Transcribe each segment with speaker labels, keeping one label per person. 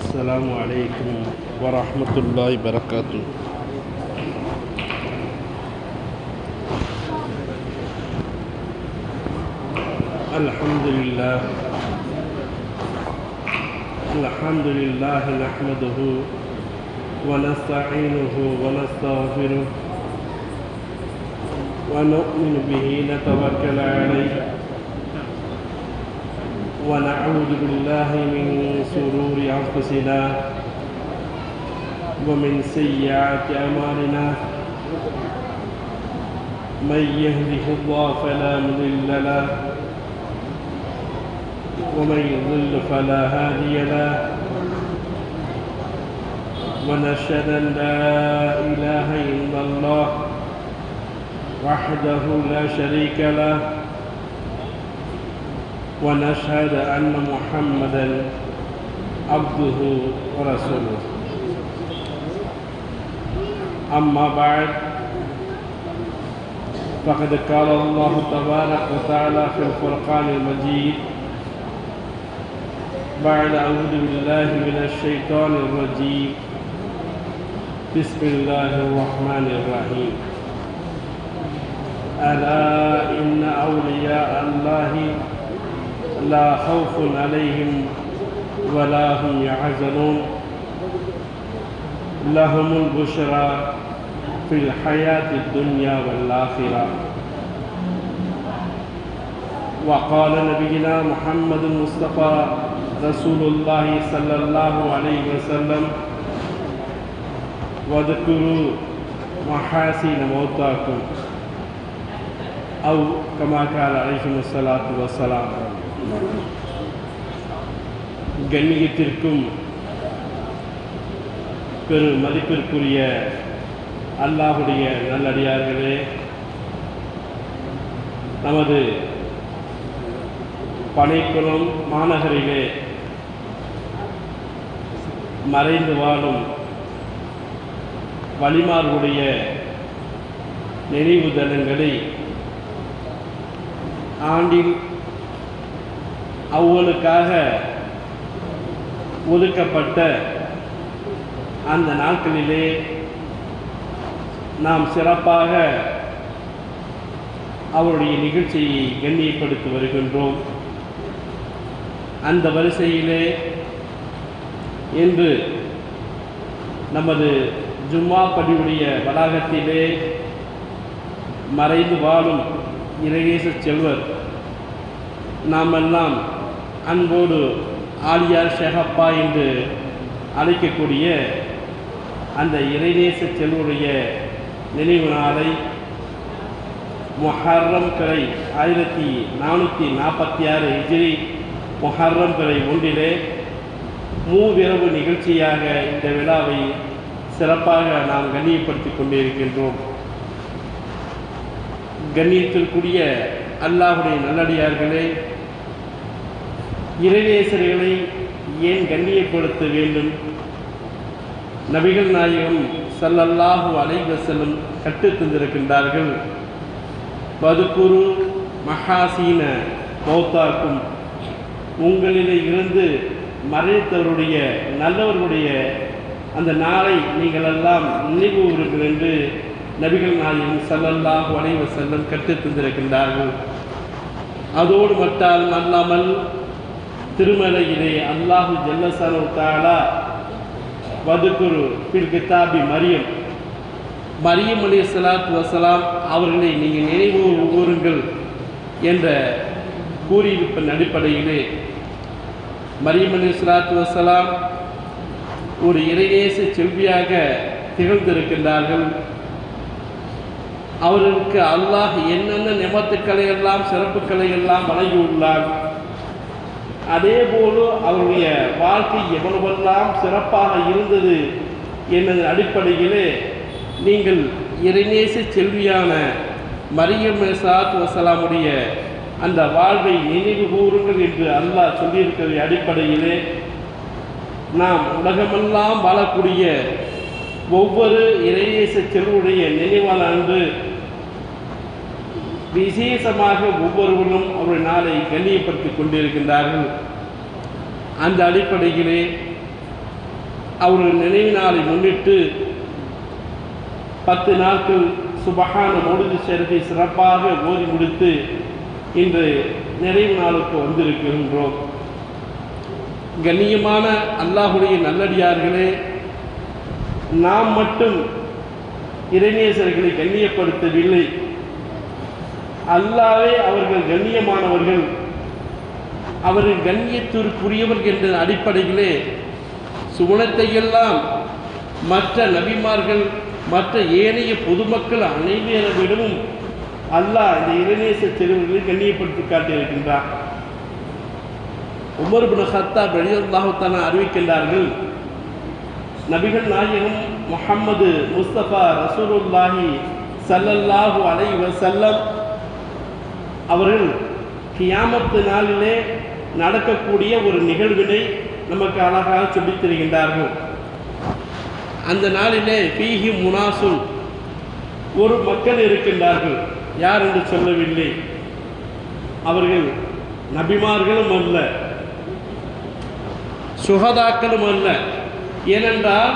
Speaker 1: السلام عليكم ورحمة الله وبركاته. الحمد لله نحمده ونستعينه ونستغفره ونؤمن به نتوكل عليه ونعوذ بالله من شرور أنفسنا ومن سيئات أعمالنا من يهده الله فلا مضل له ومن يضلل فلا هادي له ونشهد أن لا إله إلا الله وحده لا شريك له ونشهد أن محمدا عبده ورسوله. أما بعد فقد قال الله تبارك وتعالى في الفرقان المجيد بعد أعوذ بالله من الشيطان الرجيم بسم الله الرحمن الرحيم ألا إن أولياء الله لا خوف عليهم ولا هم يحزنون لهم البشرى في الحياة الدنيا والآخرة. وقال نبينا محمد المصطفى رسول الله صلى الله عليه وسلم واذكروا محاسن موتاكم أو كما قال عليه الصلاة والسلام. கண்ணியத்திற்கும் பெரும் மதிப்பிற்குரிய அல்லாஹுடைய நல்லடியார்களே, நமது பனைக்குளம் மாநகரிலே மறைந்து வாழும் வலிமார்களுடைய நினைவு தினங்களை ஆண்டில் அவர்களுக்காக ஒதுக்கப்பட்ட அந்த நாட்களிலே நாம் சிறப்பாக அவருடைய நிகழ்ச்சியை கண்ணியப்படுத்தி வருகின்றோம். அந்த வரிசையிலே இன்று நமது ஜும்மா பள்ளியுடைய வளாகத்திலே மறைந்து வாழும் இறைநேச செல்வர், நாமெல்லாம் அன்போடு ஆலியார் ஷெஹப்பா என்று அழைக்கக்கூடிய அந்த இறைநேச செல்வருடைய நினைவு நாளை முஹர்ரம் பிறை 1446 ஹிஜ்ரி முஹர்ரம் பிறை 1 மூவிரவு நிகழ்ச்சியாக இந்த விழாவை சிறப்பாக நாம் கண்ணியப்படுத்தி கொண்டிருக்கின்றோம். கண்ணியத்திற்குரிய அல்லாஹுடைய நல்லடியார்களே, இறைநேசர்களை ஏன் கண்ணியப்படுத்த வேண்டும்? நபிகள் நாயகம் ஸல்லல்லாஹு அலைஹி வஸல்லம் கற்றுத் தந்திருக்கின்றார்கள். வதுகுரு மஹாசீன மௌத்தாக்கும், உங்களிலே இருந்து மறைத்தவருடைய நல்லவர்களுடைய அந்த நாளை நீங்கள் எல்லாம் நினைவு கூறுங்கள் என்று நபிகள் நாயகம் ஸல்லல்லாஹு அலைஹி வஸல்லம் கற்றுத் தந்திருக்கின்றார்கள். அதோடு மட்டும் அல்லாமல் திருமலையிலே அல்லாஹு ஜல்லஷானு தஆலா வதுகுரு ஃபில் கிதாபி மரியம் அலைஹிஸ்ஸலாத்து வஸலாம் அவர்களை நீங்கள் நினைவு கூறுங்கள் என்ற கூறியிருப்பின் அடிப்படையிலே மரியம் அலைஹிஸ்ஸலாத்து வஸலாம் ஒரு இறைநேச செல்வியாக திகழ்ந்திருக்கின்றார்கள். அவர்களுக்கு அல்லாஹ் என்னென்ன நிமத்துக்களை எல்லாம் சிறப்புக்களை எல்லாம் வழங்கியுள்ளார். அதேபோல அவருடைய வாழ்க்கை எவ்வளவெல்லாம் சிறப்பாக இருந்தது என்பதன் அடிப்படையிலே நீங்கள் இறைநேச செல்வியான மரியம் அலைஹிஸ்ஸலாத்து வஸலாமுடைய அந்த வாழ்வை நினைவு கூறுங்கள் என்று அல்லாஹ் சொல்லியிருக்கிற அடிப்படையிலே நாம் உலகமெல்லாம் வாழக்கூடிய ஒவ்வொரு இறைநேச செல்வருடைய நினைவான அன்று விசேஷமாக ஒவ்வொருவரும் அவருடைய நாளை கண்ணியப்படுத்திக் கொண்டிருக்கின்றார்கள். அந்த அடிப்படையிலே அவர் நினைவு நாளை முன்னிட்டு 10 நாட்கள் சுபஹான மௌலிது ஷரீஃபை சிறப்பாக ஓதி முடித்து இன்று நிறைவு நாளுக்கு வந்திருக்கின்றோம். கண்ணியமான அல்லாஹுடைய நல்லடியார்களே, நாம் மட்டும் இறைநேசர்களை கண்ணியப்படுத்தவில்லை, அல்லாஹ்வே அவர்கள் கண்ணியமானவர்கள், அவர்கள் கண்ணியத்திற்குரியவர்கள் என்ற அடிப்படையிலே சுவனத்தையெல்லாம் மற்ற நபிமார்கள் மற்ற ஏனைய பொதுமக்கள் அனைவரிடமும் அல்லாஹ் இந்த இறைநேச செல்வர்களை கண்ணியப்படுத்தி காட்டியிருக்கின்றார். உமர் இப்னு கத்தாப் ரலியல்லாஹு தஆலா அறிவிக்கின்றார்கள், நபிகள் நாயகம் முஹம்மது முஸ்தபா ரசூலுல்லாஹி ஸல்லல்லாஹு அலைஹி வஸல்லம் அவர்கள் கியாமத்து நாளிலே நடக்கக்கூடிய ஒரு நிகழ்வினை நமக்கு அழகாக சொல்லித் தருகின்றார்கள். அந்த நாளிலே ஃபீஹி முனாசுன், ஒரு மக்கள் இருக்கின்றார்கள். யார் என்று சொல்லவில்லை. அவர்கள் நபிமார்களும் அல்ல, சுஹதாக்களும் அல்ல. ஏனென்றால்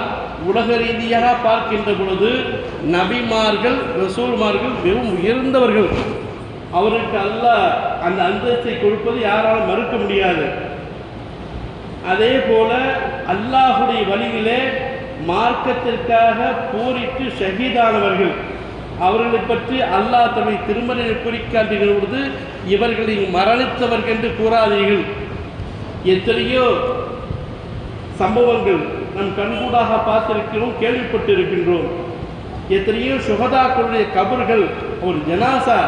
Speaker 1: உலக ரீதியாக பார்க்கின்ற பொழுது நபிமார்கள் ரசூல்மார்கள் மிகவும் உயர்ந்தவர்கள். அவருக்கு அல்லாஹ் அந்த அந்தஸ்தை கொடுப்பது யாராலும் மறுக்க முடியாது. அதே போல அல்லாஹுடைய வழியிலே மார்க்கத்திற்காக போரிட்டு ஷஹீதானவர்கள், அவர்களை பற்றி அல்லாஹ் தம்மை திருமறையில் குறிக்காட்டுகிற பொழுது இவர்களை மரணித்தவர்கள் என்று கூறாதீர்கள். எத்தனையோ சம்பவங்கள் நம் கண்கூடாக பார்த்திருக்கிறோம், கேள்விப்பட்டிருக்கின்றோம். எத்தனையோ சுகதாக்களுடைய கபர்கள், ஒரு ஜனாசா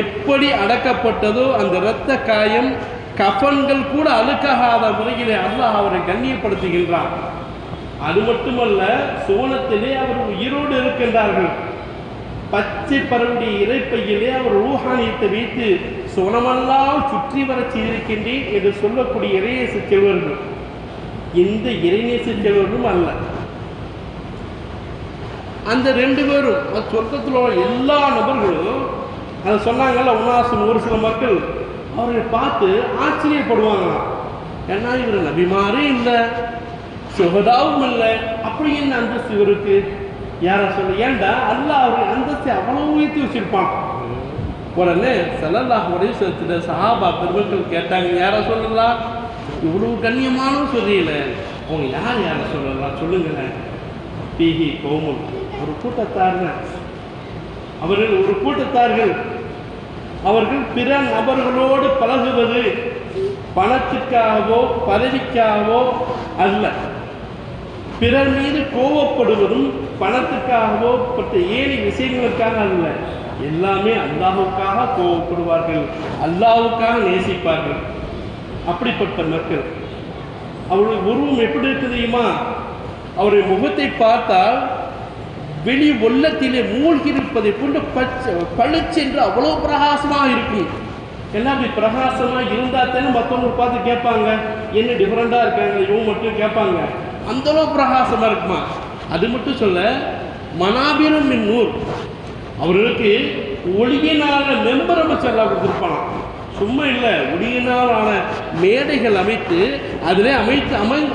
Speaker 1: எப்படி அடக்கப்பட்டதோ அந்த இரத்த காயம் கஃன்கள் கூட அழுக்காகாத முறையிலே அல்லாஹ் அவரை கண்ணியப்படுத்துகின்றான். அது மட்டுமல்ல, சுவனத்திலே அவர் உயிரோடு இருக்கின்றார்கள். பச்சை பறவையுடைய இறைப்பையிலே அவர் ரூஹானியத்தை வைத்து சுவனமெல்லாம் சுற்றி வர செய்திருக்கின்றேன் என்று சொல்லக்கூடிய இறைநேச செல்வர்கள். இந்த இறைநேச செல்வர்களும் அல்ல. அந்த 2 பேரும் சொர்க்கத்தில் உள்ள எல்லா நபர்களும் அதை சொன்னாங்கல்ல, உன்னாசும் ஒரு சில மக்கள் அவர்களை பார்த்து ஆச்சரியப்படுவாங்களாம். ஏன்னா இவர் நபிமாரே இல்லை, சுகதாவும் இல்லை, அப்படி என்ன அந்தஸ்து இவருக்கு? யார சொல்ல? ஏண்டா அல்லாஹ் அவருடைய அந்தஸ்தை அவ்வளவு உயர்த்தி வச்சிருப்பான். உடனே ஸல்லல்லாஹு அலைஹி வஸல்லம் சஹாபா பெருமக்கள் கேட்டாங்க, யார சொல்லலாம், இவ்வளவு கண்ணியமானு சொல்றீல, அவங்க யார சொல்லலாம் சொல்லுங்களேன். பீஹி கௌமுன், ஒரு கூட்டத்தார்கள், அவர்கள் ஒரு கூட்டத்தார்கள், அவர்கள் பிற நபர்களோடு பழகுவது பணத்துக்காகவோ பதவிக்காகவோ அல்ல, பிறர் மீது கோபப்படுவதும் பணத்துக்காகவோ மற்ற ஏழை விஷயங்களுக்காக அல்ல, எல்லாமே அல்லாஹ்வுக்காக கோபப்படுவார்கள், அல்லாஹ்வுக்காக நேசிப்பார்கள். அப்படிப்பட்ட மக்கள். அவருடைய உருவம் எப்படி இருக்கு தெரியுமா? அவருடைய முகத்தை பார்த்தால் வெளி வெள்ளத்திலே மூழ்கி இருப்பதை போன்று பளிச்சென்று அவ்வளோ பிரகாசமாக இருக்கும். எல்லாம் அப்படி பிரகாசமாக இருந்தால் தானே மற்றவங்க பார்த்து கேட்பாங்க, என்ன டிஃப்ரெண்டாக இருக்காங்க இவங்க மட்டும் கேட்பாங்க. அந்தளவு பிரகாசமாக இருக்குமா? அது மட்டும் சொல்ல, மனாபிரும் மின் நூர், அவர்களுக்கு ஒளியினால மெம்பர் அமைச்சு எல்லாம் கொடுத்துருப்பானாம். சும்மா இல்லை, ஒளியினாலான மேடைகள் அமைத்து அதிலே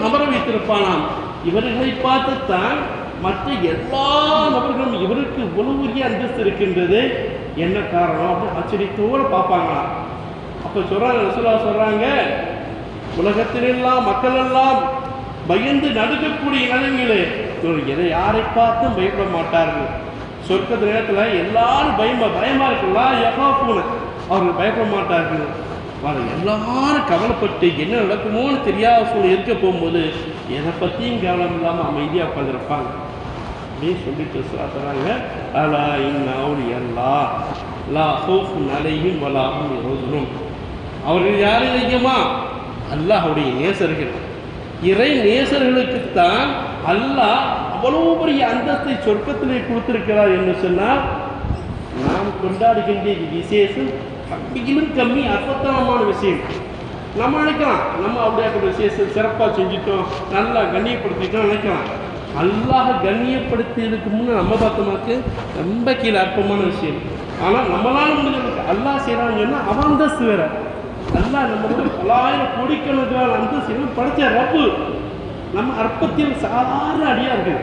Speaker 1: அமர வைத்திருப்பானாம். இவர்களை பார்த்துத்தான் மற்ற எல்லா நபர்களும் இவருக்கு உலவுரிய அந்தஸ்து இருக்கின்றது, என்ன காரணம் அப்படின்னு ஆச்சரியத்தோடு பார்ப்பாங்களாம். அப்போ சொல்கிறாங்க, ரசூலுல்லாஹ் சொல்கிறாங்க, உலகத்திலெல்லாம் மக்கள் எல்லாம் பயந்து நடுக்கக்கூடிய நிலைமையிலே எதை யாரை பார்த்தும் பயப்பட மாட்டார்கள். சொர்க்கத்து நேரத்தில் எல்லாரும் பயமா இருக்கலாம், யகாஃபூன, அவர்கள் பயப்பட மாட்டார்கள். எல்லாரும் கவலைப்பட்டு என்ன நடக்குமோன்னு தெரியாத சூழ்நிலை இருக்க போகும்போது எதை பற்றியும் கவனம் இல்லாமல் அமைதியாக உட்காந்துருப்பாங்க. அப்படின்னு சொல்லிட்டு சொல்கிறாங்க, அலா இன்னவுல் எல்லா லா ஹௌஃபுன் அலைஹிம் வலா ஹும் யஹ்சனுன். அவர்கள் யார் இல்லையமா? அல்லாஹ்வுடைய நேசர்கள். இறை நேசர்களுக்குத்தான் அல்லாஹ் அவ்வளவு பெரிய அந்தஸ்தை சொர்க்கத்திலே கொடுத்திருக்கிறார் என்று சொன்னால், நாம் கொண்டாடுகின்ற விசேஷம் கம்மியிலும் கம்மி அற்புதமான விஷயம். நம்ம நினைக்கலாம், நம்ம அப்படியே விசேஷம் சிறப்பாக செஞ்சுட்டோம், நல்லா கண்ணியப்படுத்திட்டோம் நினைக்கலாம். அல்லாஹ் கண்ணியப்படுத்தியதுக்கு முன்னே நம்ம பார்த்தோமாக்கு ரொம்ப கீழே அற்பமான விஷயம். ஆனால் நம்மளால முடிஞ்சதுக்கு அல்லாஹ் செய்யறான்னு சொன்னால் அவன் அந்தஸ்து வேற. அல்லாஹ் நம்ம 9,000 கோடிக்கணக்கான அந்தஸ்து படைச்ச ரப்பு, நம்ம அற்பத்தில் சாதாரண அடியார்கள்.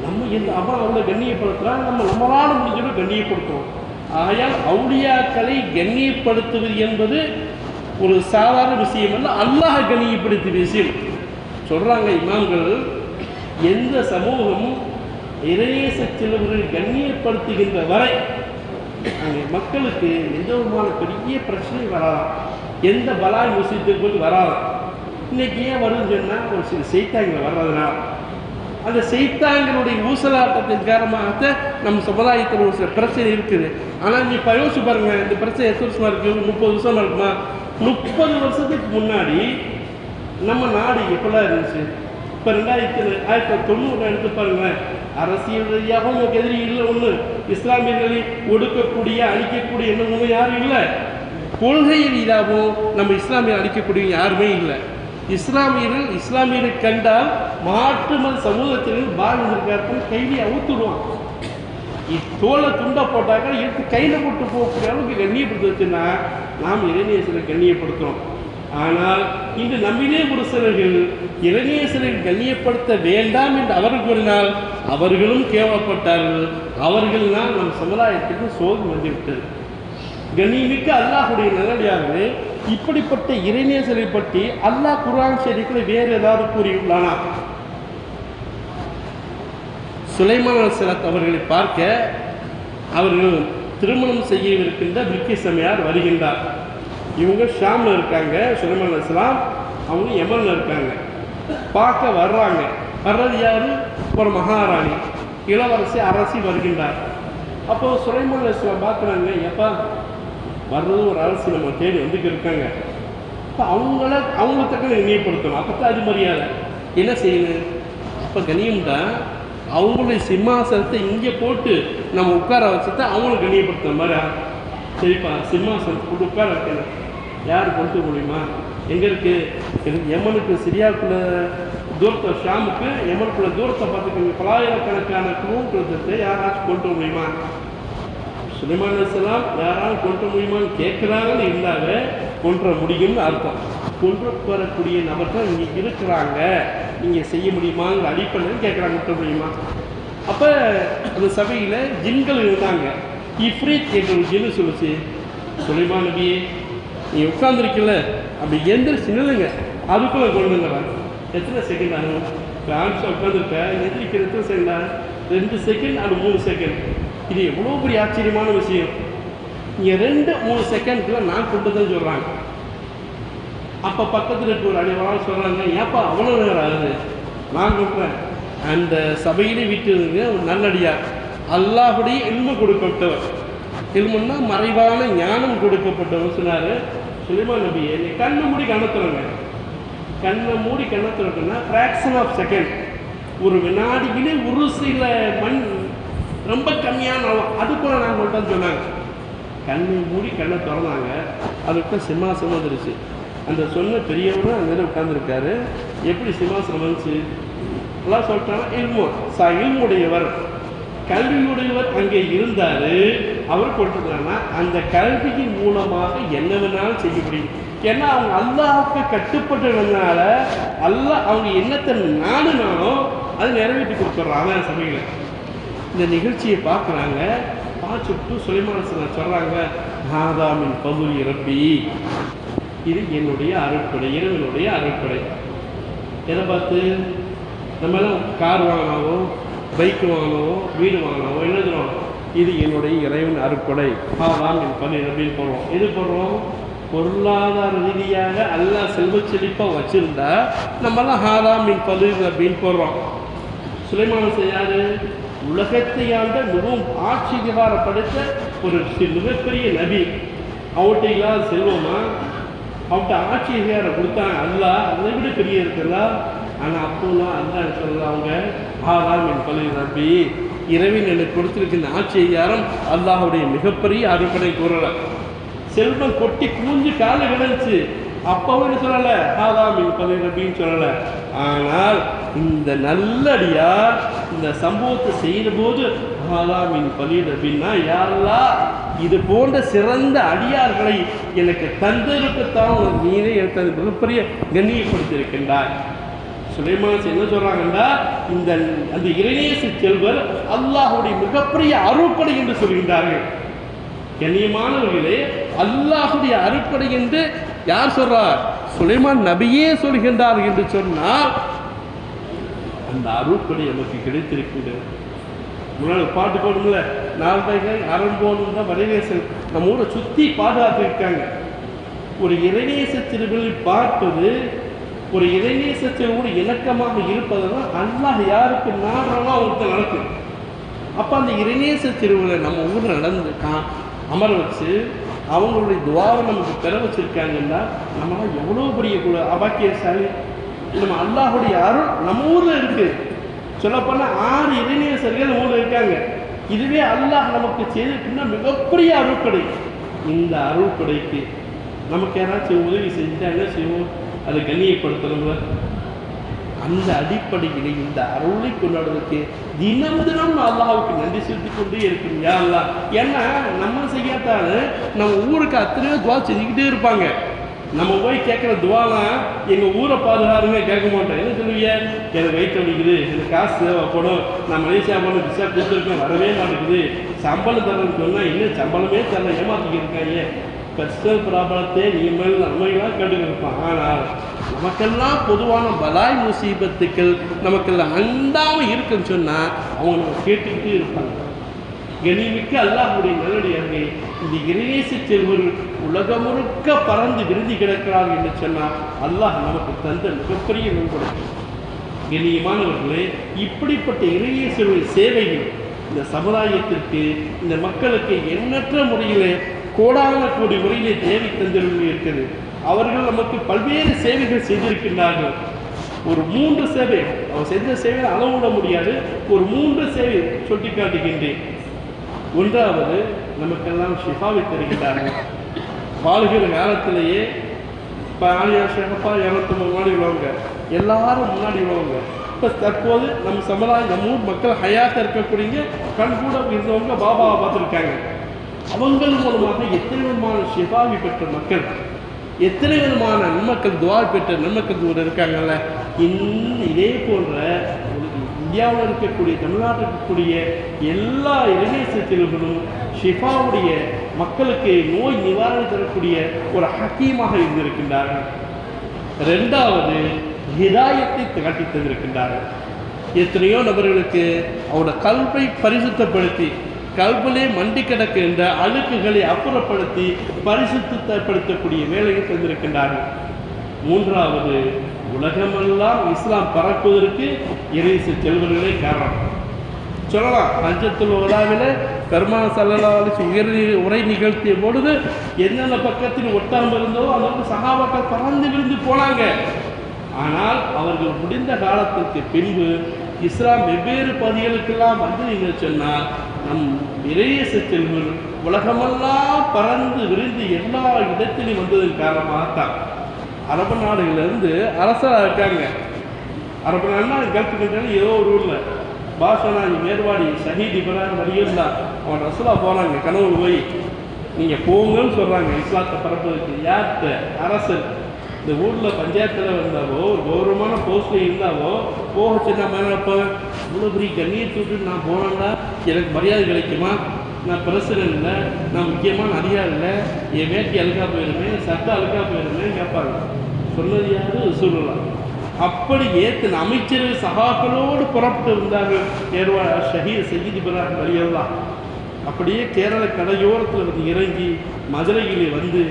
Speaker 1: நம்ம இந்த அவளை கண்ணியப்படுத்துகிறாங்க, நம்மளால் முடிஞ்சதை கண்ணியப்படுத்துவோம். ஆகையால் அவுலியாக்களை கண்ணியப்படுத்துவது என்பது ஒரு சாதாரண விஷயம் அல்ல, அல்லாஹ் கண்ணியப்படுத்திய விஷயம். சொல்கிறாங்க இமாம்கள், எந்த சமூகம் இறைநேச செல்வர்கள் கண்ணியப்படுத்துகின்ற வரை அங்கே மக்களுக்கு எந்த விதமான பெரிய பிரச்சனை வராதான், எந்த பலாய் முசித்துக்கு வராதான். இன்னைக்கு ஏன் வருதுன்னு சொன்னால் ஒரு சில செய்தாங்கள் வர்றதுனால, அந்த செய்தாங்களுடைய ஊசலாட்டத்தின் காரணமாக நம்ம சமுதாயத்தில் ஒரு சில பிரச்சனை இருக்குது. ஆனால் நீ யோசிச்சு பாருங்க, இந்த பிரச்சனை எத்தனை வருஷமா இருக்கு? 30 வருஷமா இருக்குமா? 30 வருஷத்துக்கு முன்னாடி நம்ம நாடு எப்பெல்லாம் இருந்துச்சு? இப்போ 1990 எடுத்து பாருங்களேன். அரசியல் ரீதியாகவும் நமக்கு எதிரி இல்லை ஒன்று, இஸ்லாமியர்களை ஒடுக்கக்கூடிய அழிக்கக்கூடிய எண்ணமும் யாரும் இல்லை. கொள்கை ரீதியாகவும் நம்ம இஸ்லாமியர் அழிக்கக்கூடிய யாருமே இல்லை. இஸ்லாமியரை கண்டால் மாற்று மத சமூகத்தினர் வாழ்ந்திருக்காருன்னு கைதி அவுத்துடுவான். தோலை துண்டா போட்டாக்க எடுத்து கையில் போட்டு போகக்கூடிய அளவுக்கு கண்ணியப்படுத்த வச்சுன்னா நாம் இறைநேசரை கண்ணியப்படுத்துகிறோம். ஆனால் இன்று நம்மிலே ஒரு சிலர்கள் இறைநேசரை கண்ணியப்படுத்த வேண்டாம் என்று அவர்கள் கூறினால் அவர்களும் கேவலப்பட்டார்கள். அவர்கள்னால் நம் சமுதாயத்திற்கு சோகம் வந்துவிட்டது. கண்ணியமிக்க அல்லாஹுடைய நல்லடியாகவே இப்படிப்பட்ட இறைநேசரை பற்றி அல்லாஹ் குர்ஆன் ஷரீஃபில் வேறு ஏதாவது கூறியுள்ளானா? சுலைமான் அலைஹிஸ்ஸலாம் அவர்களை பார்க்க அவர்கள் திருமணம் செய்யவிருக்கின்ற பில்கிஸ் அம்மையார் வருகின்றார். இவங்க ஷாமில் இருக்காங்க, சுலைமான் அலைஹிஸ்ஸலாம் அவங்க யமனில் இருக்காங்க. பார்க்க வர்றாங்க. வர்றது யாரு? ஒரு மகாராணி, இளவரசி, அரசி வருகின்றார். அப்போது சுலைமான் அலைஹிஸ்ஸலாம் பார்க்குறாங்க, எப்போ வர்றது ஒரு அரசி நம்ம தேடி வந்துட்டு இருக்காங்க. இப்போ அவங்கள தக்க கண்ணியப்படுத்தணும். அப்போ தான் அது மரியாதை. என்ன செய்யணும்? அப்போ கண்ணியம்டா அவங்களுடைய சிம்மாசனத்தை இங்கே போட்டு நம்ம உட்கார வச்சுட்டா அவங்களுக்கு கண்ணியப்படுத்துற மாதிரி. சரிப்பா, சிம்மாசனத்தை போட்டு உட்கார வைக்கணும். யார் கொண்டு முடியுமா? எங்கே இருக்குது? யமனுக்கு சிரியாவுக்குள்ள தூரத்தை, ஷாமுக்கு யமனுக்குள்ள தூரத்தை பார்த்துக்கோங்க. பலாயிரக்கணக்கான கிலோமீட்டர் யாராச்சும் கொண்டு முடியுமா? சுலைமான் அலைஹிஸ்ஸலாம் யாராவது கொண்டு முடியுமான்னு கேட்குறாங்கன்னு இருந்தாங்க, கொன்ற முடியும்னு அர்த்தம். கொன்று வரக்கூடிய நபர்கள் இங்கே இருக்கிறாங்க, நீங்கள் செய்ய முடியுமாங்கிற அடிப்படையில் கேட்குறாங்க, கொண்டு முடியுமா? அப்போ அந்த சபையில் ஜின்கள் இருந்தாங்க. இஃப்ரீத் என்ற ஒரு ஜின்னு சொல்லுச்சு, சுலைமான் நபியே நீ உட்காந்துருக்கல, அப்படி எந்திரிச்சு நில்லுங்க, அதுக்குள்ளே கொண்டுங்கிறாங்க. எத்தனை செகண்ட் ஆகும்? ஆன்ஸாக உட்காந்துருக்க எந்திரிக்கிற எத்தனை செகண்டா? 2 செகண்ட் அது 3 செகண்ட். இது எவ்வளோ பெரிய ஆச்சரியமான விஷயம். இங்கே 2-3 செகண்ட்குள்ள நான் கொண்டு தான் சொல்கிறாங்க. அப்போ பக்கத்தில் இருக்க ஒரு அடிவாரம் சொல்கிறாங்க, ஏப்பா அவ்வளோ நேரம் ஆகுது? நான் கொடுக்குறேன். அந்த சபையிலே வீட்டுங்க ஒரு நல்லடியார், அல்லாஹுடைய இல்மு கொடுக்கப்பட்டவர். இல்முன்னா மறைவான ஞானம் கொடுக்கப்பட்டவர். சொன்னார், சுலைமான் நபியை நீ கண்ணை மூடி கண்ணத்துறங்க. கண்ணை மூடி கண்ணத்துறக்குன்னா ஃப்ராக்ஷன் ஆஃப் செகண்ட், ஒரு வினாடியிலே ஒரு சில மண் ரொம்ப கம்மியான அளவு, அதுக்குள்ள நான் சொல்லிட்டேன்னு சொன்னாங்க. கண்ணை மூடி கண்ணை திறந்தாங்க, அதுக்கு சிம்மாசனம் வந்துருச்சு. அந்த சொன்ன பெரியவரும் அங்கே உட்காந்துருக்காரு. எப்படி சிம்மாசனம் வந்துச்சு? எல்லாம் சொல்லிட்டாங்க, இல்முடையவர், கல்வியுடையவர் அங்கே இருந்தார். அவர் கொடுத்துருக்காங்கன்னா அந்த கல்வியின் மூலமாக என்ன வேணாலும் செய்ய முடியும். ஏன்னா அவங்க அல்லாஹ்வுக்கு கட்டுப்பட்டதுனால அல்லாஹ் அவங்க என்னத்தை நாடுனாலும் அது நிறைவேற்றி கொடுத்துட்றாங்க சபையில். இந்த நிகழ்ச்சியை பார்க்குறாங்க. பார்த்துட்டு சுலைமான் அலைஹிஸ்ஸலாம் சொல்கிறாங்க, ஹாதாமின் பதுலி ரப்பி, இது என்னுடைய அருட்படை, இறைவனுடைய அருட்படை. எதை பார்த்து? நம்மளாம் கார் வாங்கினாவோ, பைக் வாங்கினாவோ, வீடு வாங்கினாவோ எழுதுகிறோம், இது என்னுடைய இறைவன் அருட்படை, ஹாதாமின் பதுலி ரப்பின்னு போடுறோம். எது போடுறோம்? பொருளாதார ரீதியாக அல்லாஹ் செல்வ செழிப்பாக வச்சுருந்தா நம்மளாம் ஹாதாமின் பதுலி ரப்பின்னு போடுறோம். சுலைமான் செய்யாது உலகத்தை ஆண்ட மிகவும் ஆட்சி அதிகாரப்படுத்த ஒரு மிகப்பெரிய நபி. அவர்கிட்ட இல்லாத செல்வமா? அவர்கிட்ட ஆட்சி அதிகாரம் கொடுத்தாங்க அல்லாஹ், அதை விட பெரிய இருக்குல்ல. ஆனால் அப்போலாம் அல்லாஹ் சொல்ல, அவங்க ஆதாமின் பதுலி ரப்பி, இறைவன் எனக்கு கொடுத்துருக்கு இந்த ஆட்சி அதிகாரம் அல்லாஹுடைய மிகப்பெரிய அறுப்படை கூறலை. செல்வம் கொட்டி குஞ்சு கால விளைச்சு அப்பவும் சொல்லலை, ஆதாமின் பதுலி ரப்பின்னு சொல்லலை. ஆனால் இந்த நல்லடியார் இந்த சம்பவத்தை செய்த போது ஆதாமின் பதுலி ரப்பின்னா யாரெல்லாம் இது போன்ற சிறந்த அடியார்களை எனக்கு தந்ததுக்குத்தான் நீரே எனக்கு அது மிகப்பெரிய கண்ணியப்படுத்தியிருக்கின்றார். சுலைமான் என்ன சொல்றாங்கன்னா, இந்த அந்த இறைநேச செல்வர் அல்லாஹ்வுடைய மிகப்பெரிய அருட்கொடை என்று சொல்கின்றார்கள். கண்ணியமானவர்களே, அல்லாஹ்வுடைய அருட்கொடை என்று யார் சொல்றார்? சுலைமான் நபியே சொல்கின்றார் என்று சொன்னால் அந்த அருட்கொடை நமக்கு கிடைத்திருக்கின்றது. முன்னாடி பாட்டு போடும்ல, நால்கைகள் அரண் போகணும் தான் வடநேசன் நம்ம ஊரை சுற்றி பாதுகாத்திருக்காங்க. ஒரு இறைநேச திருவிழை பார்ப்பது, ஒரு இறைநேச திருவோடு இணக்கமாக இருப்பதெல்லாம் அல்லாஹ் யாருக்கு நாடுறோமோ அவருக்கு நடக்கும். அப்போ அந்த இறைநேச திருவிழை நம்ம ஊரில் நடந்துருக்கான் அமர வச்சு அவங்களுடைய துவாவை நமக்கு பெற வச்சுருக்காங்கன்னா நம்மளால் எவ்வளோ பெரிய கூட அபாக்கியசாலி. நம்ம அல்லாஹுடைய அருள் நம்ம ஊரில் இருக்குது. சொல்லப்போனால் 6 இறைநேசர்கள் ஊரில் இருக்காங்க. இதுவே அல்லாஹ் நமக்கு செய்திருக்குன்னா மிகப்பெரிய அருட்கொடை. இந்த அருட்கொடைக்கு நமக்கு யாராச்சும் உதவி செஞ்சுட்டா என்ன செய்வோம்? அதை கண்ணியப்படுத்தணும்ல. அந்த அடிப்படையில் இந்த அருளை கொண்டாடுவதற்கு தினம் தினம் அல்லாஹ்வுக்கு நன்றி செலுத்திக் கொண்டே இருக்கும். யா அல்லாஹ், ஏன்னா நம்ம செய்யாட்டாலும் நம்ம ஊருக்கு அத்தனையோ துவா செஞ்சுக்கிட்டே இருப்பாங்க. நம்ம போய் கேட்குற துவாலாம் எங்கள் ஊரை பாதுகாருங்க கேட்க மாட்டோம். என்ன சொல்லுவீங்க? எனக்கு வயிற்று வலிக்குது, எனக்கு காசு தேவைப்படும், நான் மலேசியா போன விசா கொடுத்துருக்கேன், வரவே மாட்டேங்குது, சம்பளம் தரேன்னு சொன்னால் இன்னும் சம்பளமே தரல, ஏமாற்றிக்கிட்டு இருக்காங்க, பர்சனல் ப்ராப்ளத்தை நீங்கள் நம்மளாம் கேட்டுக்கிருப்பான். ஆனால் நமக்கெல்லாம் பொதுவான பலாய் முசீபத்துக்கள் நமக்கெல்லாம் அண்டாமல் இருக்குன்னு சொன்னால் அவங்க நம்ம கேட்டுக்கிட்டே இருப்பாங்க. கனிமிக்க அல்லாஹ்வுடைய நல்லடியார்கள், இந்த இறைநேச செல்வர் உலகம் முழுக்க பறந்து விருதி கிடக்கிறார்கள் என்று சொன்னால் அல்லாஹ் நமக்கு தந்த மிகப்பெரிய நண்பர்கள். கண்ணியமானவர்களே, இப்படிப்பட்ட இறைநேசருடைய சேவைகள் இந்த சமுதாயத்திற்கு, இந்த மக்களுக்கு எண்ணற்ற முறையில் கோடான கோடி முறையிலே தேவை தந்திருந்து இருக்கிறது. அவர்கள் நமக்கு பல்வேறு சேவைகள் செய்திருக்கின்றார்கள். ஒரு 3 சேவை, அவர் செஞ்ச சேவையை அளவிட முடியாது. ஒரு 3 சேவை சுட்டி காட்டுகின்றேன். ஒன்றாவது, நமக்கெல்லாம் ஷிஃபாவை தருகின்றார்கள். வாழ்கிற காலத்திலேயே இப்போ ஆலியா ஷெஹப்பா 200 முன்னாடி உள்ளவங்க எல்லாரும் முன்னாடி உள்ளவங்க. இப்போ தற்போது நம்ம சமுதாயம், நம்ம ஊர் மக்கள் ஹயாத்தாக இருக்கக்கூடிய கண் கூட இருந்தவங்க பாபாவை பார்த்துருக்காங்க. அவங்கள் மூலமாக எத்தனை விதமான ஷிஃபாவை பெற்ற மக்கள், எத்தனை விதமான நன்மக்கள், துவா பெற்ற நன்மக்கள் கூட இருக்காங்கல்ல. இதே போன்ற இந்தியாவில் இருக்கக்கூடிய, தமிழ்நாட்டில் இருக்கக்கூடிய எல்லா இறைநேச செல்வர்களும் ஷிஃபாவுடைய மக்களுக்கு நோய் நிவாரணம் தரக்கூடிய ஒரு ஹக்கீமாக இருந்திருக்கின்றார்கள். 2வது, ஹிதாயத்தை காட்டி தந்திருக்கின்றார்கள். எத்தனையோ நபர்களுக்கு அவரோட கல்வை பரிசுத்தப்படுத்தி, கல்விலே மண்டி கிடக்கின்ற அழுக்குகளை அப்புறப்படுத்தி பரிசுத்தப்படுத்தக்கூடிய வேலையை தந்திருக்கின்றார்கள். 3வது, உலகமெல்லாம் இஸ்லாம் பறப்பதற்கு இறைநேச செல்வர்களே காரணம். சொல்லலாம், ஹஜ்ஜத்துல் வதாவில் பெருமாள் ஸல்லல்லாஹு அலைஹி வஸல்லம் உரை நிகழ்த்திய பொழுது என்னென்ன பக்கத்தில் ஒட்டாமல் இருந்தோ அதற்கு சஹாபாக்கள் பறந்து விருந்து போனாங்க. ஆனால் அவர்கள் முடிந்த காலத்திற்கு பின்பு இஸ்லாம் வெவ்வேறு பகுதிகளுக்கெல்லாம் வந்து நீங்கள் சொன்னால் நம் இறைநேச செல்வர் உலகமெல்லாம் பறந்து விருந்து எல்லா இடத்திலும் வந்ததன் காரணமாகத்தான் அரபு நாடுகளிலிருந்து அரசராக இருக்காங்க. அரபு நாடுனா கல்ஃப் கண்ட்ரியில் ஏதோ ஒரு ஊரில் பாஷனாஜி மேர்வாடி ஷஹீத் இப்ராஹிம் வலியுல்லா அவன் ரசூலா போகிறாங்க. கனவு போய் நீங்கள் போங்கன்னு சொல்கிறாங்க இஸ்லாத்தை பரப்புறதுக்கு. யார்கிட்ட? அரசர். இந்த ஊரில் பஞ்சாயத்தில் இருந்தாவோ ஒரு கௌரவமான போஸ்டில் இருந்தாவோ போக சின்ன மேலப்போ இவ்வளோ பெரிய கண்ணியத்தை விட்டு நான் போனேன்னா எனக்கு மரியாதை கிடைக்குமா? நான் பிரசிடென்ட் இல்லை, நான் முக்கியமான அதிகாரி இல்லை, என் வேட்டி அழுக்கா போயிருமே, சட்டம் அழுக்கா போயிருமே கேட்பாங்க. சொன்னது யாரு? ரசூலுல்லாஹ். அப்படி ஏற்றின அமைச்சர்கள் சகாக்களோடு புறப்பட்டு இருந்தார்கள் ஷஹீத் சையீத் இப்ராஹிம் வலியுல்லாஹ். அப்படியே கேரள கடையோரத்தில் வந்து இறங்கி மதுரையிலே வந்து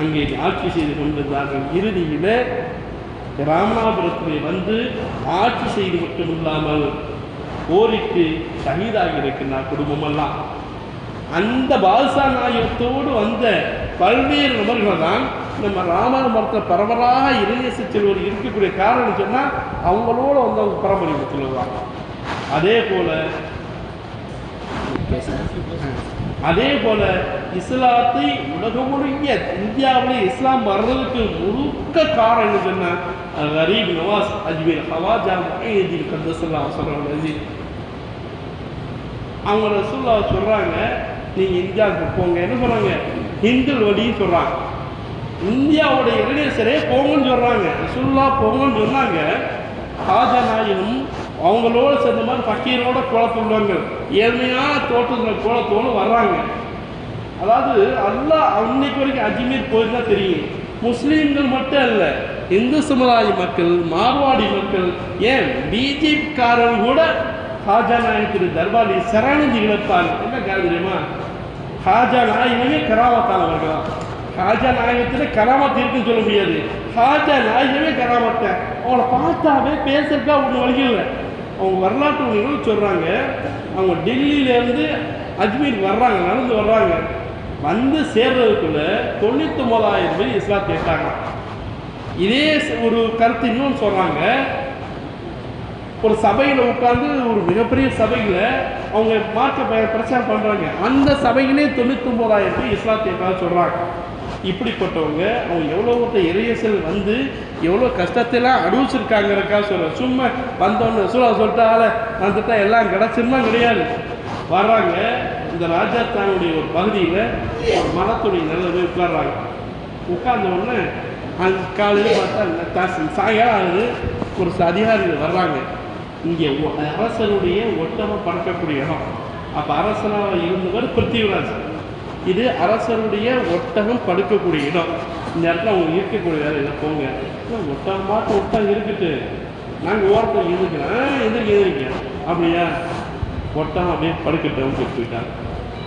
Speaker 1: அங்கே ஆட்சி செய்து கொண்டிருந்தார்கள். இறுதியில் ராமநாதபுரத்திலே வந்து ஆட்சி செய்து மட்டும் இல்லாமல் போரிட்டு ஷஹீதாகி இருக்கின்றார் குடும்பமெல்லாம். அந்த பால்சா நாயகத்தோடு வந்த பல்வேறு நபர்கள் தான் நம்ம ராமநாதபுரத்தில் பரவலாக இறைநேச செல்வர் இருக்கக்கூடிய காரணம் சொன்னால் அவங்களோட வந்து அவங்க பரம்பரை சொல்லுவாங்க. அதே போல இஸ்லாத்தை உலகம் முழுக்க இந்தியாவிலே இஸ்லாம் வர்றதுக்கு முழுக்க காரணம் சொன்னால் கரீப் நவாஸ் அஜ்மீர் ஹவாஜா முஹையீன் கத்தஸல்லாஹு சொல்கிறாங்க. அவங்க ரசூலுல்லாஹ் சொல்கிறாங்க, நீங்கள் இந்தியாவுக்கு போங்க. என்ன சொல்கிறாங்க? ஹிந்து வழின்னு சொல்கிறாங்க. இந்தியாவுடைய இறைநேசரே போங்கன்னு சொல்கிறாங்க. ரசூலுல்லாஹ் போங்கன்னு சொன்னாங்க. ஹாஜா நாயகம் அவங்களோட சேர்ந்த மாதிரி ஃபக்கீரோட குளத்துள்ளவங்க ஏழ்மையான தோட்டத்தில் குளத்தோடு வர்றாங்க. அதாவது அல்லாஹ் அன்னைக்கு வரைக்கும் அஜ்மீர் போயிருந்தா தெரியும். முஸ்லீம்கள் மட்டும் இல்லை, இந்து சமுதாய மக்கள், மார்வாடி மக்கள், ஏன் பிஜேபிக்காரன் கூட ஹாஜா நாயகத்தின் தர்பாரில் சரணி இழப்பாங்க. என்ன காரணம் தெரியுமா? ஹாஜா நாயகமே கராமத்தானவர்களா? ஹாஜா நாயகத்தில் கராமத்து இருக்குன்னு சொல்ல முடியாது. ஹாஜா நாயகமே கராமத்தை அவங்கள பார்த்தாவே பேசுறதுக்கா ஒன்று வழியில் அவங்க வரலாற்று நிகழ்வு சொல்கிறாங்க. அவங்க டெல்லியிலேருந்து அஜ்மீர் வர்றாங்க, நடந்து வர்றாங்க. வந்து சேர்றதுக்குள்ள 99,000 பேர் இஸ்லாம் கேட்டாங்க. இதே ஒரு கருத்து இன்னொன்று சொல்கிறாங்க. ஒரு சபையில் உட்கார்ந்து ஒரு மிகப்பெரிய சபையில் அவங்க மார்க்க பிரச்சாரம் பண்ணுறாங்க. அந்த சபையிலே 99,000 பேர் இஸ்லாத்திற்காக சொல்கிறாங்க. இப்படிப்பட்டவங்க அவங்க எவ்வளோ இறையசல் வந்து எவ்வளோ கஷ்டத்தெல்லாம் அனுபவிச்சிருக்காங்கிறக்கா சொல்கிறேன். சும்மா வந்தோன்னு சொல்லிட்டால வந்துட்டா எல்லாம் கிடச்சிருமா? கிடையாது. வர்றாங்க. இந்த ராஜஸ்தானுடைய ஒரு பகுதியில் ஒரு மரத்துடைய நிலைமை உட்கார்றாங்க. உட்கார்ந்த உடனே அந்த காலையில் பார்த்தா சாயங்காலம் ஆகுது. ஒரு அதிகாரிகள் வர்றாங்க. இங்கே அரசனுடைய ஒட்டகம் பறக்கக்கூடிய இடம். அப்போ அரசனாக இருந்தவர் பிருத்திவிராஜ். இது அரசனுடைய ஒட்டகம் படுக்கக்கூடிய இடம். இந்த இடத்துல அவங்க இருக்கக்கூடிய வேலை இல்லை. போங்க, ஒட்டகம் பார்த்து ஒட்டகம் இருக்குட்டு நாங்கள் ஓரத்தில் எந்திரிக்கிறோம். எந்திரிக்க அப்படியா? ஒட்டகம் அப்படியே படுக்கட்டும் போயிட்டாங்க.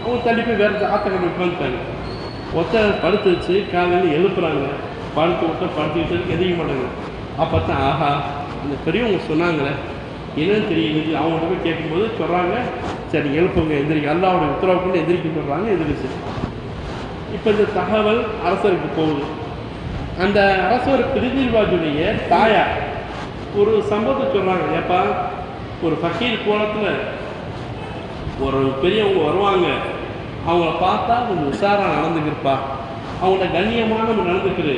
Speaker 1: அவங்க தள்ளி போய் வேறு ஆத்தகரை உட்காந்துட்டாங்க. ஒட்டகம் படுத்து வச்சு காலையில் எழுப்புறாங்க. படுத்து ஒட்டகம் படுத்துக்கிட்டு எதிரிக்க மாட்டாங்க. அப்போ தான் ஆஹா அந்த பெரியவங்க சொன்னாங்களே என்னன்னு தெரியுது. அவங்கள்ட்ட போய் கேட்கும்போது சொல்கிறாங்க, சரி எழுப்புங்க, எந்திரிக்க, அல்லாவோட உத்தரவு கொண்டு எந்திரிக்க சொல்கிறாங்க. எந்திரிச்சு இப்போ இந்த தகவல் அரசருக்கு போகுது. அந்த அரசர் பிரிதில்வாஜுடைய தாயார் ஒரு சம்பவத்தை சொல்கிறாங்க. ஏப்பா, ஒரு ஃபக்கீர் கோலத்தில் ஒரு பெரியவங்க வருவாங்க, அவங்கள பார்த்தா கொஞ்சம் உஷாராக நடந்துக்கிருப்பா, அவங்கள கண்ணியமான நடந்துக்கிரு.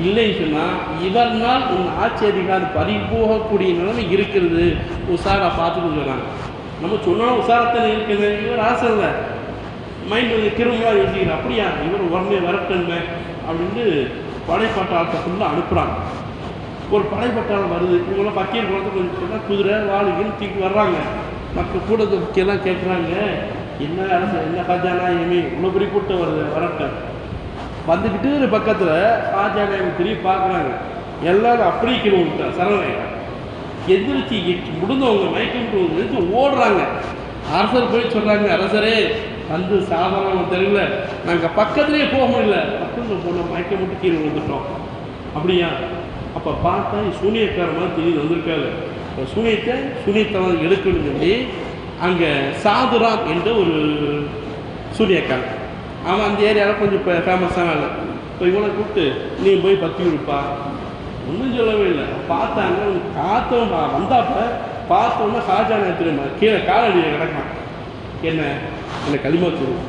Speaker 1: இல்லைன்னு சொன்னால் இவர்னால் உன் ஆட்சி அதிகாரம் பறி போகக்கூடிய நிலைமை இருக்கிறது, உஷாராக பார்த்துட்டு சொல்கிறாங்க. நம்ம சொன்னால் உஷாரத்தில் இருக்குது. இவர் ஆசை இல்லை, மைண்ட் கொஞ்சம் கிருமியாக யோசிக்கிறார். அப்படியா இவர் உடனே வரட்டன்மை அப்படின்ட்டு படைப்பட்டாளத்தை ஃபுல்லாக அனுப்புகிறாங்க. ஒரு படைப்பட்டாளம் வருது. இவங்களாம் பக்கீர் குளத்தை கொஞ்சம் சொன்னால் குதிரை வாளுக்குன்னு தூக்கி வர்றாங்க. மக்கள் கூட முக்கியெல்லாம் கேட்குறாங்க, என்ன அரசு, என்ன ஹாஜானா ஏமி இவ்வளோ பெரிய கூட்டம் வருது, வரட்டன் வந்துக்கிட்டு ஒரு பக்கத்தில் ஹாஜானா திரும்பி பார்க்குறாங்க. எல்லோரும் அப்படியே கீழே விட்டார் சரணம் எந்திரிச்சு முடிந்தவங்க மயக்கம் ஓடுறாங்க. அரசர் போய் சொல்கிறாங்க, அரசரே வந்து சாதாரண தெரியல, நாங்கள் பக்கத்துலேயே போக முடியல, பக்கத்தில் போனோம், மயக்கம் மட்டும் கீழே வந்துட்டோம். அப்படியா? அப்போ பார்த்தா சூனியக்கார மாதிரி தெரியுது வந்திருக்காரு. சூனியத்தை எடுக்கணும்னு சொல்லி அங்கே சாதுராம் என்ற ஒரு சூனியக்காரன், அவன் அந்த ஏரியாவில் கொஞ்சம் இப்போ ஃபேமஸான ஆள். இப்போ இவனை கூப்பிட்டு நீ போய் பற்றி விடுப்பா. ஒன்றும் சொல்லவே இல்லை. பார்த்தாங்க, காத்தவன் வந்தாப்ப பார்த்தோன்னா ஹாஜானா தெரியுமா கீழே காலடியை கிடக்கான். என்ன களிமா சொல்லு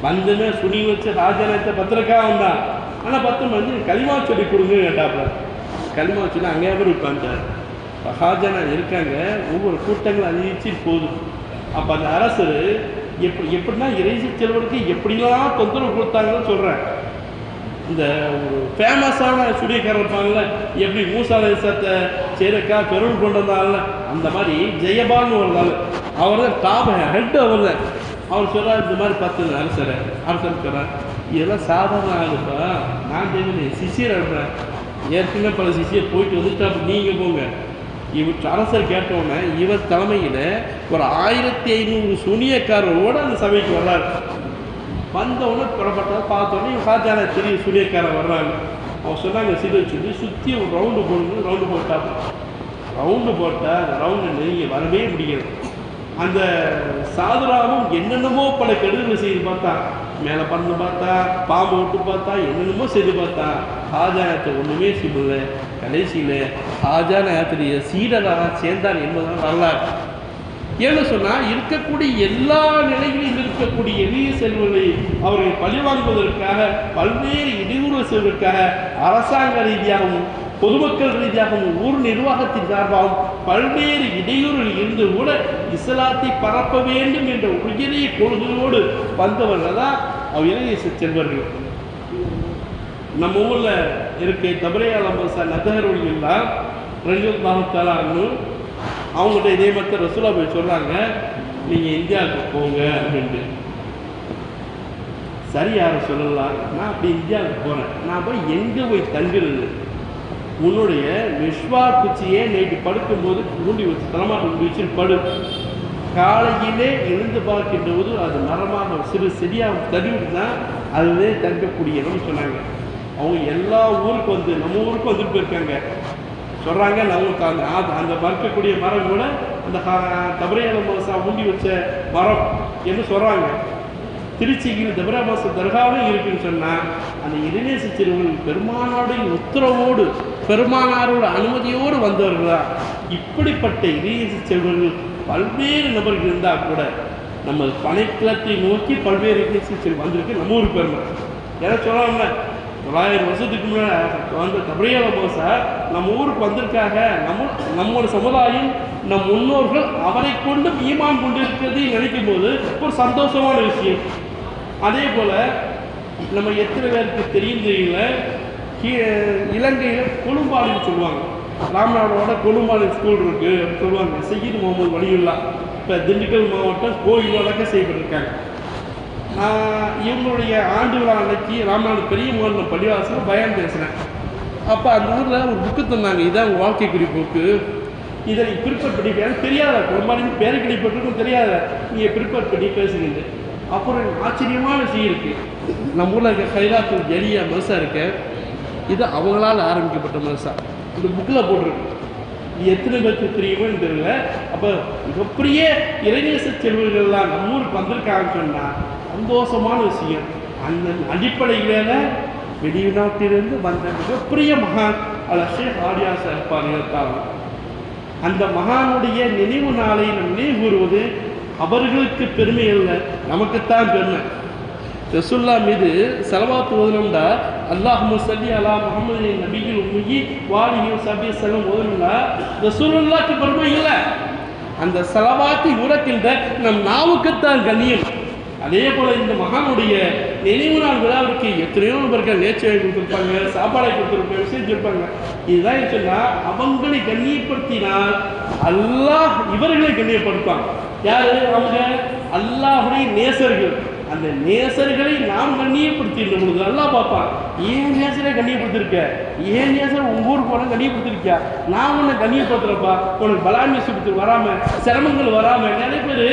Speaker 1: வந்துன்னு சுனி வச்சு ஹாஜானத்தை பத்திரக்காக வந்தான். ஆனால் 10 மணி களிமா சொல்லி கொடுங்கன்னு கேட்டாப்ப களிமா சொல்லி அங்கேயே பேர் உட்காந்துட்டார். ஹாஜானா இருக்காங்க. ஒவ்வொரு கூட்டங்களும் அறிவிச்சு போகுது. அப்போ அந்த அரசர் எப்படின்னா இறைச்சி செல்வருக்கு எப்படிலாம் தொந்தரவு கொடுத்தாங்கன்னு சொல்கிறேன். இந்த ஒரு ஃபேமஸான சுடியக்காரர் இருப்பாங்கள்ல, எப்படி மூசாலேசத்தை செய்கிறக்கா பெருள் கொண்டு வந்தாங்கல்ல, அந்த மாதிரி ஜெயபால்னு ஒரு நாள் அவர் தான் டாப் ஹெட். அவர் தான் அவர் சொல்கிறார், இந்த மாதிரி 10 அரசர் சொல்கிறார், இதெல்லாம் சாதாரண ஆகுப்பா, நான் தெரிஞ்சு சிஷியர் அனுப்புகிறேன், ஏற்கனவே பல சிஷியர் போயிட்டு வந்துட்டு அப்படி நீங்கள் போங்க. இவர் அரசர் கேட்டவுடனே இவர் தலைமையில் ஒரு 1500 சுனியக்காரரோடு அந்த சபைக்கு வர்றாரு. வந்தவுடனே புறப்பட்டால் பார்த்தோன்னே ஹாஜானா தெரிய சுனியக்காரன் வர்றாங்க. அவங்க சொன்னாங்க, சிதை சொல்லி சுற்றி ஒரு ரவுண்டு போடணும். ரவுண்டு போட்டாங்க. ரவுண்டு போட்டால் அந்த ரவுண்டு நெருங்கி வரவே முடியாது. அந்த சாதுராமும் என்னென்னமோ பல கெடுதல் செய்து பார்த்தா, மேலே பறந்து பார்த்தா, பாம்பு விட்டு பார்த்தா, என்னென்னமோ செய்து பார்த்தா, ஹாஜானத்தை ஒன்றுமே செய்யல. கடைசியில் ஹாஜானத்துடைய சீடராக சேர்ந்தார் என்பதுதான் வரலாறு. ஏன்னு சொன்னால் இருக்கக்கூடிய எல்லா நிலைகளிலும் இருக்கக்கூடிய எளிய செல்வங்களை அவர்கள் பழிவாங்குவதற்காக, பல்வேறு இடையூறு செய்வதற்காக அரசாங்க ரீதியாகவும் பொதுமக்கள் ரீதியாகவும் ஊர் நிர்வாகத்தின் சார்பாகவும் பல்வேறு இடையூறுகள் இருந்து கூட இஸ்லாத்தை பரப்ப வேண்டும் என்ற உயரிய கொள்கையோடு வந்தவர்கள் தான் அவர் இளைய செல்வர்கள். நம்ம ஊரில் இருக்க தபரையால் அம்பசா நகரோடிகள்லாம் ரலியல்லாஹு தஆலா அன்ஹு அவங்ககிட்ட இதே மாதிரி ரசூலா போய் சொல்கிறாங்க, நீங்கள் இந்தியாவுக்கு போங்க அப்படின்ட்டு. சரி யாரை சொல்லலாம், நான் அப்படி இந்தியாவுக்கு போகிறேன், நான் போய் எங்கே போய் தங்குறது? உன்னுடைய விஸ்வா குச்சியே நேற்று படுக்கும்போது மூடி வச்சு தலைமாட்டு மூடி வச்சு படு, காலையிலே எழுந்து பார்க்கின்ற போது அது மரமாக சிறு செடியாக தடுவிட்டு தான் அதுவே தங்கக்கூடிய இடம்னு சொன்னாங்க. அவங்க எல்லா ஊருக்கு வந்து நம்ம ஊருக்கு வந்துட்டு போயிருக்காங்க. சொல்கிறாங்க நமக்கு அந்த மறுக்கக்கூடிய மரம் கூட அந்த தபரையால மாசா மூடி வச்ச மரம் என்று சொல்கிறாங்க. திருச்சிக்கு தபரா மாச தர்காவும் இருக்குன்னு சொன்னால் அந்த இறைநேச சிறுவர்கள் பெருமானாருடைய உத்தரவோடு பெருமானாரோட அனுமதியோடு வந்தவர்களா. இப்படிப்பட்ட இறைநேச சிறுவர்கள் பல்வேறு நபர்கள் இருந்தால் கூட நம்ம பனைக்களத்தை நோக்கி பல்வேறு இறைநேச சிறுவர்கள் வந்திருக்கு. நம்ம ஊருக்கு பெருமை ஏன்னா சொல்லலாம்ல, 900 வருஷத்துக்கு முன்னாடி வந்த தபரையால மாசா நம்ம ஊருக்கு வந்திருக்காங்க. நம்மளோட சமுதாயம் நம் முன்னோர்கள் அவரை கொண்டு ஈமான் கொண்டு இருக்கிறது நினைக்கும் போது ஒரு சந்தோஷமான விஷயம். அதே போல் நம்ம எத்தனை பேருக்கு தெரியும் தெரியல, இலங்கையில் கொழும்பாளின்னு சொல்லுவாங்க. ராமநாடோட கொழும்பாளி ஸ்கூல் இருக்குது அப்படின்னு சொல்லுவாங்க. சையீது முகமது வலியுல்லா இப்போ திண்டுக்கல் மாவட்டம் கோயில் வழக்க செய்யப்பட்டிருக்காங்க. இவங்களுடைய ஆண்டு விழா அன்னைக்கு ராமநாடு பெரிய முகல்ல பள்ளிவாசல் பயான் பேசுகிறேன். அப்போ அந்த ஊரில் ஒரு புக்கு தந்தாங்க, இதான் உங்கள் வாழ்க்கை குறிப்புக்கு, இதை நீ ப்ரிப்பேர் பண்ணி எனக்கு தெரியாத கொழும்பாளின்னு பேரை கிடைப்பட்டிருக்கும் தெரியாத, நீங்கள் ப்ரிப்பேர் பண்ணி பேசுங்க. அப்புறம் ஆச்சரியமான விஷயம் இருக்குது. நம்ம ஊரில் இருக்க கைலாத்தூர் ஜலியா மதரசா இருக்கு, இது அவங்களால் ஆரம்பிக்கப்பட்ட மதரசா. இந்த புக்கில் போட்டிருக்கு. இது எத்தனை பேருக்கு தெரியுமோன்னு தெரியல. அப்போ மிகப்பெரிய இறைநேச செல்வர்கள்லாம் நம்ம ஊருக்கு வந்திருக்காங்கன்னு சொன்னால் சந்தோஷமான விஷயம். அந்த அடிப்படையில் வெளிநாட்டிலிருந்து வந்த மிகப்பெரிய மகான் ஷேக் ஆலியா சாஹிப் இருக்காங்க. அந்த மகானுடைய நினைவு நாளை நம் நினைவு கூறுவது அவர்களுக்கு பெருமை இல்லை, நமக்குத்தான் பெருமை. ரசூல்லா மீது ஸலவாத் ஓதணும்டா, அல்லாஹும்ம ஸல்லி அலா முஹம்மது நபியில் உம்மி வாலிஹி வஸஹ்பிஹி ஸல்லம் ஓதணும்டா ரசூலுல்லாஹ்க்கு பெருமை இல்லை, அந்த ஸலவாத்தை உரைக்கின்ற நம் நாவுக்குத்தான் கண்ணியம். அதே போல் இந்த மகானுடைய நினைவு நாள் விழாவிற்கு எத்தனையோ நபர்கள் நேர்ச்சியை கொடுத்துருப்பாங்க, சாப்பாடை கொடுத்துருப்பாங்க, செஞ்சுருப்பாங்க. இதுதான் சொன்னால் அவங்களை கண்ணியப்படுத்தினால் அல்லாஹ் இவர்களை கண்ணியப்படுத்தாங்க. யார் அவங்க? அல்லாஹுடைய நேசர்கள். அந்த நேசர்களை நாம் கண்ணியப்படுத்தின்ற பொழுது அல்லாஹ் பார்ப்பான், ஏன் நேசரை கண்ணியப்படுத்திருக்க, ஏன் நேசர் உங்கள் ஊருக்கு போனால் கண்ணியப்படுத்திருக்கியா, நான் உன்னை கண்ணியப்படுத்துகிறப்பா, உனக்கு பலாமி சுட்டு வராமல் சிரமங்கள் வராமல். நிறைய பேர்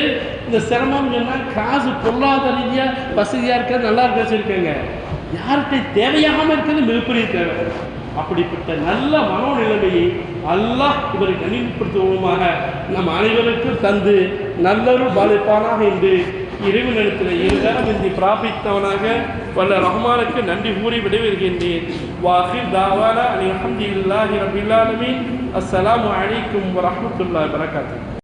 Speaker 1: இந்த சிரமம் சொன்னால் காசு பொருளாதார ரீதியாக வசதியாக இருக்கிறது நல்லா இருக்க வச்சுருக்காங்க, யார்கிட்ட தேவையாகாமல் இருக்கிறது மிகப்பெரிய தேவை. அப்படிப்பட்ட நல்ல மனோநிலைமையை அல்லாஹ் இவரை கண்ணியப்படுத்துவோமாக நம் அனைவருக்கும் தந்து நல்லொரு பாலிப்பானாக என்று இறைவனிடத்தில் இருதரம் இன்றி பிராபித்தவனாக வல்ல ரஹ்மானுக்கு நன்றி கூறி விடைபெறுகின்றேன். வாஹிர் தாவானா அல்ஹம்துலில்லாஹி ரப்பில் ஆலமீன். அஸ்ஸலாமு அலைக்கும் வரஹ்மத்துல்லாஹி வபரகாத்துஹு.